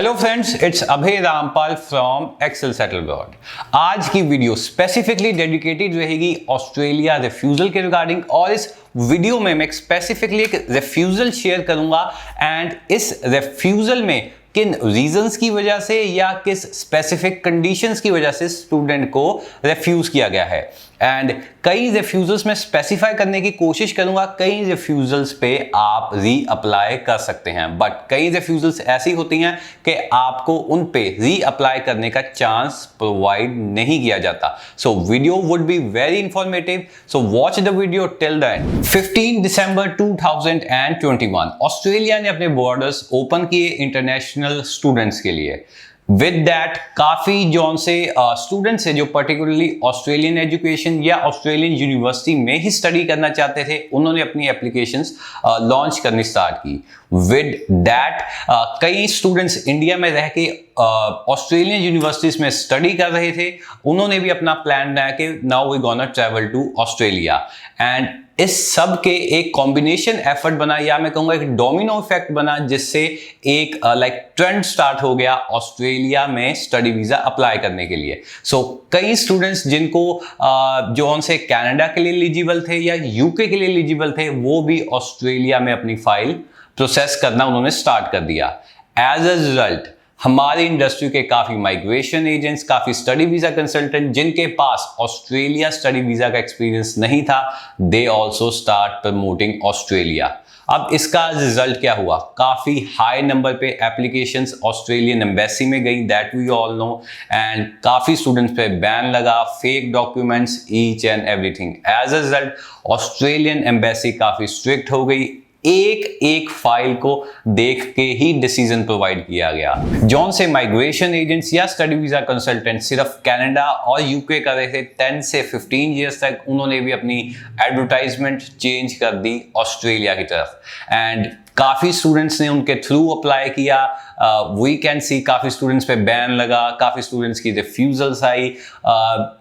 Hello friends, it's Abhay Rampal from Excel Settle Abroad. आज की video specifically dedicated रहेगी Australia refusal के रिगार्डिंग, और इस वीडियो में मैं स्पेसिफिकली एक रिफ्यूजल शेयर करूंगा एंड इस रिफ्यूजल में किन रीजंस की वजह से या किस स्पेसिफिक कंडीशंस की वजह से स्टूडेंट को रिफ्यूज किया गया है। एंड कई रिफ्यूजल्स में स्पेसिफाई करने की कोशिश करूंगा, कई रिफ्यूजल्स पे आप री अप्लाई कर सकते हैं, बट कई रिफ्यूजल्स ऐसी होती हैं कि आपको उन पे री अप्लाई करने का चांस प्रोवाइड नहीं किया जाता। So video would be very informative, so watch the video till the end. 15 December 2021 Australia ने अपने बॉर्डर्स ओपन किए इंटरनेशनल स्टूडेंट्स के लिए। विद दैट काफी जौन से स्टूडेंट्स है जो पर्टिकुलरली ऑस्ट्रेलियन एजुकेशन या ऑस्ट्रेलियन यूनिवर्सिटी में ही स्टडी करना चाहते थे, उन्होंने अपनी एप्लीकेशंस लॉन्च करनी स्टार्ट की। विद दैट कई स्टूडेंट्स इंडिया में रह के ऑस्ट्रेलियन यूनिवर्सिटीज में स्टडी कर रहे थे, उन्होंने भी अपना प्लान बनाया कि now we gonna travel to Australia. And इस सब के एक कॉम्बिनेशन एफर्ट बना, या मैं कहूंगा एक डोमिनो इफेक्ट बना, जिससे एक ट्रेंड स्टार्ट हो गया ऑस्ट्रेलिया में स्टडी वीजा अप्लाई करने के लिए। सो कई स्टूडेंट्स जिनको जो उनसे कनाडा के लिए एलिजिबल थे या यूके के लिए एलिजिबल थे, वो भी ऑस्ट्रेलिया में अपनी फाइल प्रोसेस करना उन्होंने स्टार्ट कर दिया। एज अ रिजल्ट हमारी इंडस्ट्री के काफी माइग्रेशन एजेंट्स, काफी स्टडी वीजा कंसल्टेंट जिनके पास ऑस्ट्रेलिया स्टडी वीजा का एक्सपीरियंस नहीं था, they also start promoting Australia. अब इसका रिजल्ट क्या हुआ? काफी हाई नंबर पे एप्लीकेशंस ऑस्ट्रेलियन एम्बेसी में गई, that we all know, and काफी स्टूडेंट्स पे बैन लगा, fake documents, each and everything. As a result Australian embassy काफी स्ट्रिक्ट हो गई, एक एक फाइल को देख के ही डिसीजन प्रोवाइड किया गया। जौन से माइग्रेशन एजेंट्स या स्टडी वीजा कंसल्टेंट सिर्फ कनाडा और यूके कर रहे थे 10 से 15 ईयर्स तक, उन्होंने भी अपनी एडवर्टाइजमेंट चेंज कर दी ऑस्ट्रेलिया की तरफ। एंड काफी स्टूडेंट्स ने उनके थ्रू अप्लाई किया। वी कैन सी काफी स्टूडेंट्स पे बैन लगा, काफी स्टूडेंट्स की रिफ्यूजल्स आई।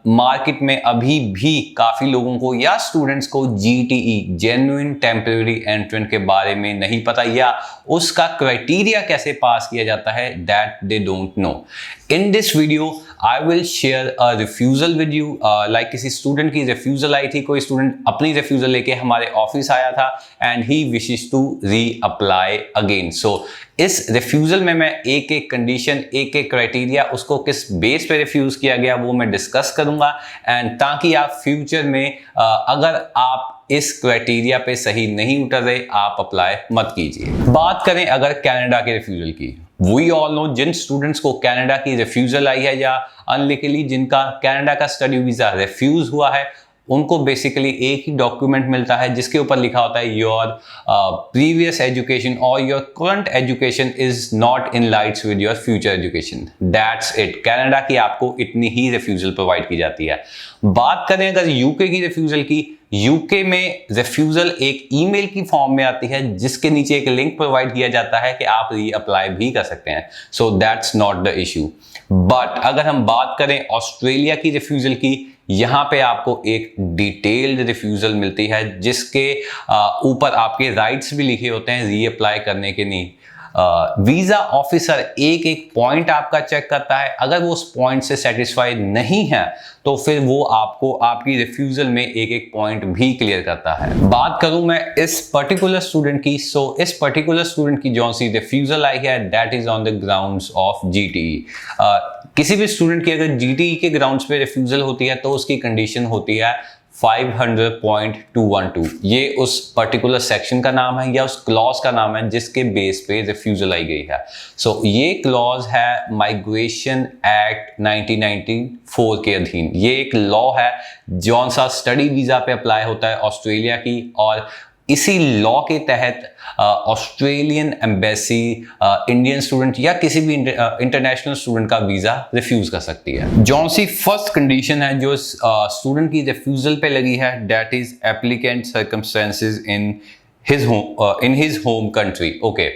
मार्केट में अभी भी काफी लोगों को या स्टूडेंट्स को जीटीई जेन्युइन टेम्परेरी एंट्रेंट के बारे में नहीं पता, या उसका क्राइटेरिया कैसे पास किया जाता है, that they don't know. In this video I will share a refusal with you. Like किसी स्टूडेंट की रिफ्यूजल आई थी, कोई स्टूडेंट अपनी रिफ्यूजल लेके हमारे ऑफिस आया था and he wishes to reapply again. So इस रिफ्यूजल में मैं एक एक कंडीशन, एक एक क्राइटेरिया, उसको किस बेस पे रिफ्यूज किया गया वो मैं डिस्कस करूंगा, एंड ताकि आप फ्यूचर में अगर आप इस क्राइटेरिया पे सही नहीं उतर रहे, आप अप्लाई मत कीजिए। बात करें अगर कनाडा के रिफ्यूजल की, वी ऑल नो जिन स्टूडेंट्स को कनाडा की रिफ्यूजल आई है या अनलिकली जिनका कनाडा का स्टडी वीजा रिफ्यूज हुआ है, उनको बेसिकली एक ही डॉक्यूमेंट मिलता है जिसके ऊपर लिखा होता है योर प्रीवियस एजुकेशन और your current education is not in lights with your future education. That's it. Canada की आपको इतनी ही रिफ्यूजल प्रोवाइड की जाती है। बात करें अगर यूके की रिफ्यूजल की, यूके में रिफ्यूजल एक ईमेल की फॉर्म में आती है जिसके नीचे एक लिंक प्रोवाइड किया जाता है कि आप री अप्लाई भी कर सकते हैं। So that's not the issue. But अगर हम बात करें ऑस्ट्रेलिया की रिफ्यूजल की, यहां पे आपको एक डिटेल्ड रिफ्यूजल मिलती है जिसके ऊपर आपके राइट्स भी लिखे होते हैं री अप्लाई करने के। नहीं, वीजा ऑफिसर एक एक पॉइंट आपका चेक करता है, अगर वो उस पॉइंट से सेटिस्फाई नहीं है तो फिर वो आपको आपकी रिफ्यूजल में एक एक पॉइंट भी क्लियर करता है। बात करूं मैं इस पर्टिकुलर स्टूडेंट की, सो इस पर्टिकुलर स्टूडेंट की जो सी रिफ्यूजल आई है, that is on the grounds of GTE. किसी भी स्टूडेंट की अगर जीटीई के ग्राउंड्स पे रिफ्यूजल होती है तो उसकी कंडीशन होती है 500.212। ये उस पर्टिकुलर सेक्शन का नाम है या उस क्लॉज का नाम है जिसके बेस पे रिफ्यूजल आई गई है। सो ये क्लॉज है माइग्रेशन एक्ट 1994 के अधीन। ये एक लॉ है जौन सा स्टडी वीजा पे अप्लाई होता है ऑस्ट्रेलिया की, और इसी लॉ के तहत ऑस्ट्रेलियन एम्बेसी इंडियन स्टूडेंट या किसी भी इंटरनेशनल स्टूडेंट का वीजा रिफ्यूज कर सकती है। जौन सी फर्स्ट कंडीशन है जो स्टूडेंट की रिफ्यूजल पे लगी है, that is applicant circumstances in his home country. Okay,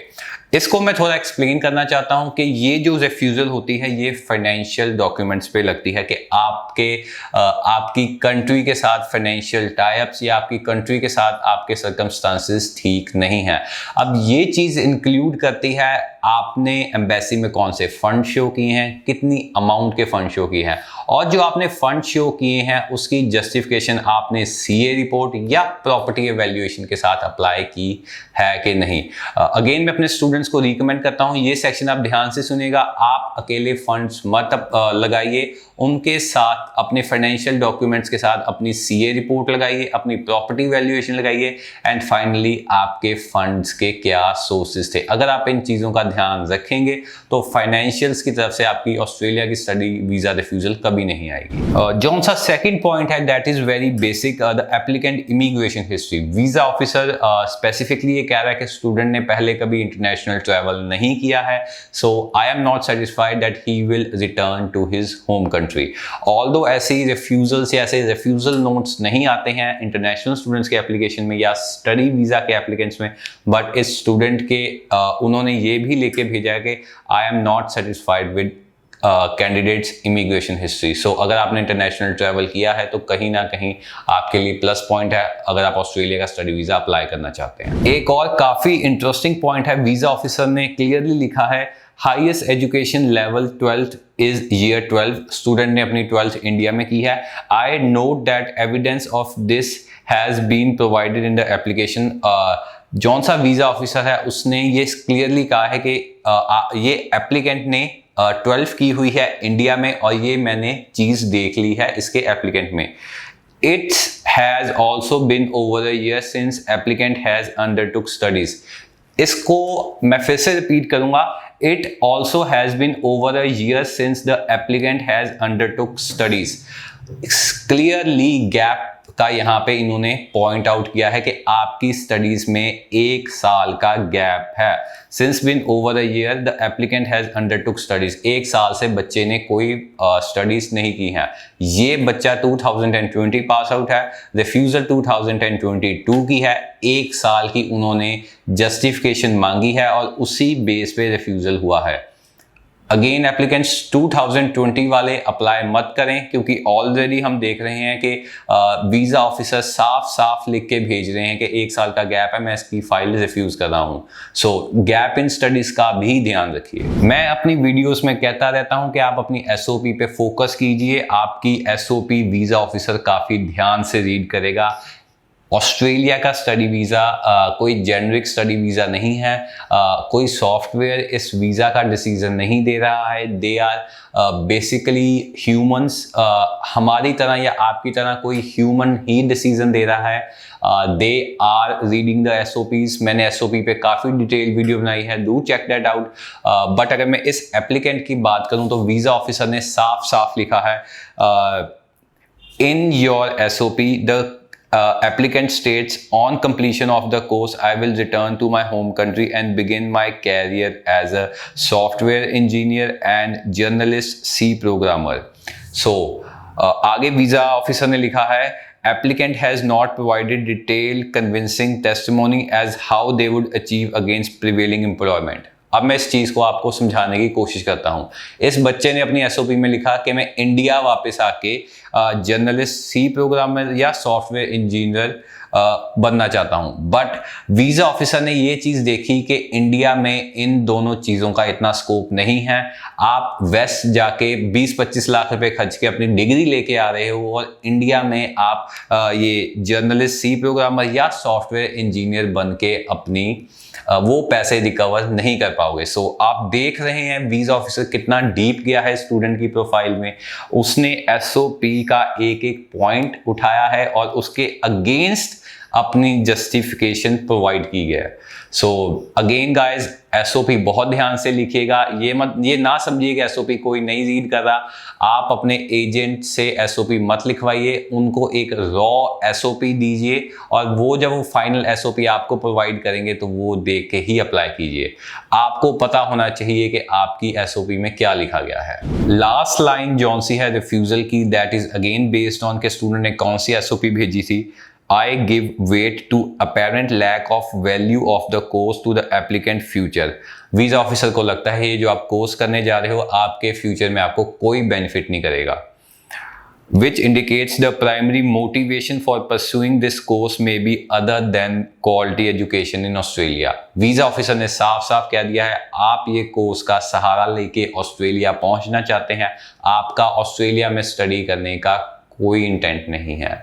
इसको मैं थोड़ा एक्सप्लेन करना चाहता हूं कि ये जो रिफ्यूजल होती है ये फाइनेंशियल डॉक्यूमेंट्स पे लगती है कि आपकी कंट्री के साथ फाइनेंशियल टाइप्स या आपकी कंट्री के साथ आपके सर्कमस्टांसेस ठीक नहीं है। अब ये चीज़ इंक्लूड करती है आपने एम्बेसी में कौन से फंड शो किए हैं, कितनी अमाउंट के फंड शो किए हैं, और जो आपने फंड शो किए हैं उसकी जस्टिफिकेशन आपने सीए रिपोर्ट या प्रॉपर्टी एवैल्यूएशन के साथ अप्लाई की है कि नहीं। अगेन मैं अपने स्टूडेंट्स को रिकमेंड करता हूं ये सेक्शन आप ध्यान से सुनिएगा। आप अकेले फंड्स मत लगाइए, उनके साथ अपने फाइनेंशियल डॉक्यूमेंट्स के साथ अपनी सीए रिपोर्ट लगाइए, अपनी प्रॉपर्टी वैल्यूएशन लगाइए, एंड फाइनली आपके फंड्स के क्या सोर्सेज थे। अगर आप इन चीज़ों का ध्यान रखेंगे तो फाइनेंशियल्स की तरफ से आपकी ऑस्ट्रेलिया की स्टडी वीज़ा रिफ्यूजल कभी नहीं आएगी। जौन सा सेकंड पॉइंट है that is very basic, the applicant immigration history. Visa officer specifically ये कह रहा है कि स्टूडेंट ने पहले कभी इंटरनेशनल ट्रैवल नहीं किया है, so I am not satisfied that he will return to his home country. Although ऐसे रिफ्यूजल्स या ऐसे रिफ्यूजल नोट्स नहीं आते हैं इंटरनेशनल स्टूडेंट्स के एप्लीकेशन में या स्टडी वीज़ा के एप्लीकेंट्स में, बट इस स्टूडेंट के उन्होंने ये भी लेके भेजा है कि I am not satisfied with candidates immigration history. सो अगर आपने इंटरनेशनल ट्रैवल किया है तो कहीं ना कहीं आपके लिए प्लस पॉइंट है अगर आप ऑस्ट्रेलिया का स्टडी वीज़ा अप्लाई करना चाहते हैं। एक और काफ़ी इंटरेस्टिंग पॉइंट है, वीज़ा ऑफिसर ने क्लियरली लिखा है highest education level 12th is year 12। Student ने अपनी 12th इंडिया में की है। I note that evidence of this has been provided in the application. जौन सा वीज़ा ऑफिसर है उसने ये क्लियरली कहा है कि ये एप्लीकेंट ने 12th की हुई है इंडिया में और ये मैंने चीज़ देख ली है इसके एप्लीकेंट में। It has also been over a year since applicant has undertook studies. इसको मैं फिर से रिपीट करूंगा, It also has been over a year since the applicant has undertook studies. Clearly gap का यहाँ पे इन्होंने पॉइंट आउट किया है कि आपकी स्टडीज में 1 साल का गैप है। Since been over a year the applicant has undertook studies. 1 साल से बच्चे ने कोई स्टडीज नहीं की हैं। ये बच्चा 2020 पास आउट है, रिफ्यूजल 2022 की है। 1 साल की उन्होंने जस्टिफिकेशन मांगी है और उसी बेस पे रिफ्यूजल हुआ है। अगेन एप्लीकेंट्स 2020 वाले अप्लाई मत करें क्योंकि ऑलरेडी हम देख रहे हैं कि वीज़ा ऑफिसर साफ साफ लिख के भेज रहे हैं कि 1 साल का गैप है, मैं इसकी फाइल रिफ्यूज़ कर रहा हूँ। सो गैप इन स्टडीज़ का भी ध्यान रखिए। मैं अपनी वीडियोस में कहता रहता हूँ कि आप अपनी एसओपी पे फोकस कीजिए। आपकी एसओपी वीज़ा ऑफिसर काफ़ी ध्यान से रीड करेगा। ऑस्ट्रेलिया का स्टडी वीज़ा कोई जेनरिक स्टडी वीज़ा नहीं है, कोई सॉफ्टवेयर इस वीज़ा का डिसीजन नहीं दे रहा है। दे आर बेसिकली ह्यूमंस, हमारी तरह या आपकी तरह कोई ह्यूमन ही डिसीजन दे रहा है। They are reading the SOPs. मैंने एसओपी पे काफ़ी डिटेल वीडियो बनाई है, do check that out. But अगर मैं इस एप्लीकेंट की बात करूँ तो वीज़ा ऑफिसर ने साफ साफ लिखा है in your SOP the applicant states on completion of the course I will return to my home country and begin my career as a software engineer and journalist C programmer. So आगे visa officer ने लिखा है applicant has not provided detailed convincing testimony as how they would achieve against prevailing employment. अब मैं इस चीज़ को आपको समझाने की कोशिश करता हूँ। इस बच्चे ने अपनी एसओपी में लिखा कि मैं इंडिया वापस आके जर्नलिस्ट सी प्रोग्रामर या सॉफ्टवेयर इंजीनियर बनना चाहता हूँ। बट वीज़ा ऑफिसर ने ये चीज़ देखी कि इंडिया में इन दोनों चीज़ों का इतना स्कोप नहीं है। आप वेस्ट जाके 20-25 लाख रुपए खर्च के अपनी डिग्री लेके आ रहे हो और इंडिया में आप ये जर्नलिस्ट सी प्रोग्रामर या सॉफ्टवेयर इंजीनियर बन के अपनी वो पैसे रिकवर नहीं कर पाओगे। सो आप देख रहे हैं वीज़ा ऑफिसर कितना डीप गया है स्टूडेंट की प्रोफाइल में। उसने एसओपी का एक एक पॉइंट उठाया है और उसके अगेंस्ट अपनी जस्टिफिकेशन प्रोवाइड की गई है। सो अगेन गाइज एसओपी बहुत ध्यान से लिखिएगा। ये ना समझिए कि एसओपी कोई नहीं रीड कर रहा। आप अपने एजेंट से एसओपी मत लिखवाइए, उनको एक रॉ एसओपी दीजिए और वो जब वो फाइनल एसओपी आपको प्रोवाइड करेंगे तो वो देख के ही अप्लाई कीजिए। आपको पता होना चाहिए कि आपकी एसओपी में क्या लिखा गया है। लास्ट लाइन जौन सी है रिफ्यूजल की, that is again based on के स्टूडेंट ने कौन सी एसओपी भेजी थी। I give weight to apparent lack of value of the course to the applicant future. Visa officer को लगता है ये जो आप कोर्स करने जा रहे हो आपके फ्यूचर में आपको कोई बेनिफिट नहीं करेगा. Which indicates the primary motivation for pursuing this course may be other than quality education in Australia. Visa officer ने साफ साफ कह दिया है आप ये कोर्स का सहारा लेके ऑस्ट्रेलिया पहुंचना चाहते हैं, आपका ऑस्ट्रेलिया में स्टडी करने का कोई इंटेंट नहीं है.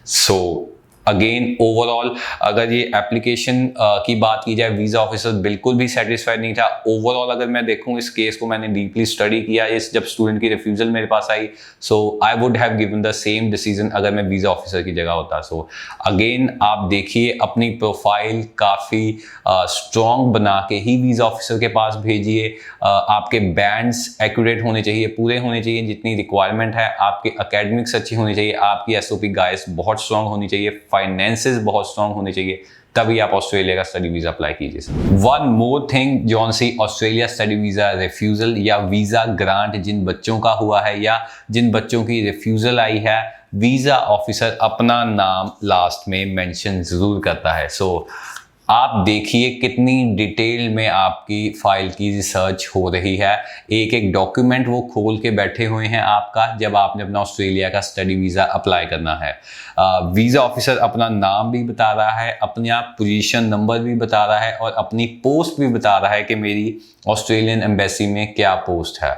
सो अगेन ओवरऑल अगर ये एप्लीकेशन की बात की जाए, वीजा ऑफिसर बिल्कुल भी सेटिस्फाइड नहीं था. ओवरऑल अगर मैं देखूं इस केस को, मैंने डीपली स्टडी किया इस जब स्टूडेंट की रिफ्यूजल मेरे पास आई, so I would have given the same decision अगर मैं वीजा ऑफिसर की जगह होता. सो अगेन आप देखिए अपनी प्रोफाइल काफ़ी स्ट्रॉन्ग बना के ही वीजा ऑफिसर के पास भेजिए. आपके बैंड्स एक्यूरेट होने चाहिए, पूरे होने चाहिए जितनी रिक्वायरमेंट है. आपके एकेडमिक्स अच्छी होनी चाहिए, आपकी एसओपी गाइड्स बहुत स्ट्रॉन्ग होनी चाहिए, फाइनेंसेस बहुत स्ट्रॉन्ग होने चाहिए, तभी आप ऑस्ट्रेलिया का स्टडी वीजा अप्लाई कीजिए. वन मोर थिंग जॉन सी ऑस्ट्रेलिया स्टडी वीजा रिफ्यूजल या वीजा ग्रांट जिन बच्चों का हुआ है या जिन बच्चों की रिफ्यूजल आई है, वीजा ऑफिसर अपना नाम लास्ट में मेंशन जरूर करता है. सो आप देखिए कितनी डिटेल में आपकी फाइल की रिसर्च हो रही है. एक एक डॉक्यूमेंट वो खोल के बैठे हुए हैं आपका जब आपने अपना ऑस्ट्रेलिया का स्टडी वीज़ा अप्लाई करना है. वीज़ा ऑफिसर अपना नाम भी बता रहा है, अपना पोजीशन नंबर भी बता रहा है और अपनी पोस्ट भी बता रहा है कि मेरी ऑस्ट्रेलियन एम्बेसी में क्या पोस्ट है.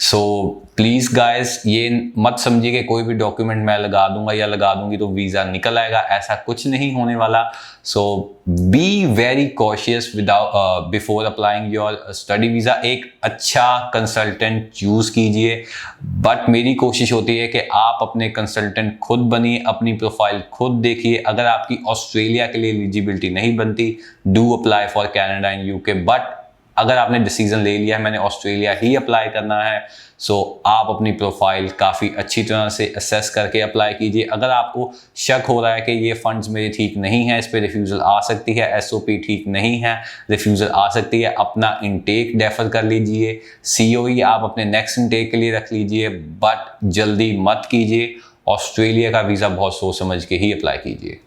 सो प्लीज़ गाइस ये मत समझिए कि कोई भी डॉक्यूमेंट मैं लगा दूंगा या लगा दूंगी तो वीज़ा निकल आएगा, ऐसा कुछ नहीं होने वाला. So be very cautious without before applying your study visa. एक अच्छा कंसल्टेंट चूज़ कीजिए, बट मेरी कोशिश होती है कि आप अपने कंसल्टेंट खुद बनिए, अपनी प्रोफाइल खुद देखिए. अगर आपकी ऑस्ट्रेलिया के लिए एलिजिबिलिटी नहीं बनती, do apply for Canada and UK. But अगर आपने डिसीजन ले लिया है मैंने ऑस्ट्रेलिया ही अप्लाई करना है, सो आप अपनी प्रोफाइल काफ़ी अच्छी तरह से असेस करके अप्लाई कीजिए. अगर आपको शक हो रहा है कि ये फंड्स मेरे ठीक नहीं है, इस पर रिफ्यूज़ल आ सकती है, एसओपी ठीक नहीं है, रिफ्यूज़ल आ सकती है, अपना इनटेक डेफर कर लीजिए. सीओई आप अपने नेक्स्ट इनटेक के लिए रख लीजिए, बट जल्दी मत कीजिए. ऑस्ट्रेलिया का वीज़ा बहुत सोच समझ के ही अप्लाई कीजिए.